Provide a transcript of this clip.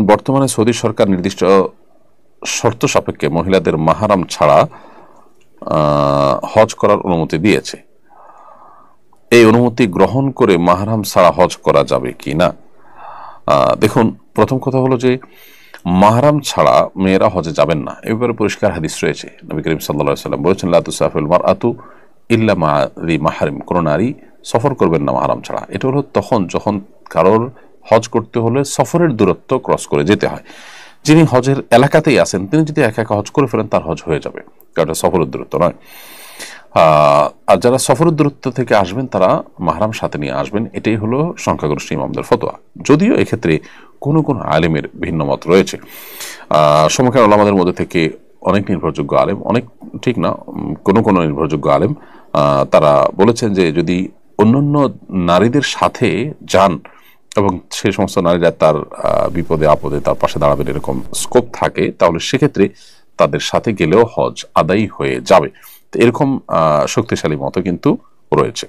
বর্তমানে সৌদি সরকার নির্দিষ্ট শর্ত সাপেক্ষে মহিলাদের মাহরাম ছাড়া হজ করার অনুমতি দিয়েছে। এই অনুমতি গ্রহণ করে মাহরাম ছাড়া হজ করা যাবে কি না? দেখুন, প্রথম কথা হলো যে মাহরাম ছাড়া মেয়েরা হজে যাবেন না, এ ব্যাপারে পরিষ্কার হাদিস রয়েছে। নবী করিম সাল্লাল্লাহু আলাইহি ওয়াসাল্লাম বলেছেন, লা তুসাফিরুল মারআতু ইল্লা মা যি মাহরিম, কোন নারী সফর করবেন না মাহরাম ছাড়া। এটা হলো তখন যখন কারোর হজ করতে হলে সফরের দূরত্ব ক্রস করে যেতে হয়। যিনি হজের এলাকাতেই আছেন তিনি যদি একা একা হজ করে ফেলেন তার হজ হয়ে যাবে, কারণ এটা সফরের দূরত্ব নয়। আর যারা সফরের দূরত্ব থেকে আসবেন তারা মাহরাম সাথে নিয়ে আসবেন, এটাই হলো সংখ্যাগরিষ্ঠ ইমামদের ফতোয়া। যদিও এক্ষেত্রে কোনো কোনো আলেমের ভিন্ন মত রয়েছে। সমকালীন ওলামাদের মধ্যে থেকে অনেক নির্ভরযোগ্য আলেম, অনেক ঠিক না, কোনো কোনো নির্ভরযোগ্য আলেম তারা বলেছেন যে যদি অন্যান্য নারীদের সাথে যান এবং সে সমস্ত নারীরা তার বিপদে আপদে তার পাশে দাঁড়াবেন এরকম স্কোপ থাকে, তাহলে সেক্ষেত্রে তাদের সাথে গেলেও হজ আদায় হয়ে যাবে। এরকম শক্তিশালী মত কিন্তু রয়েছে।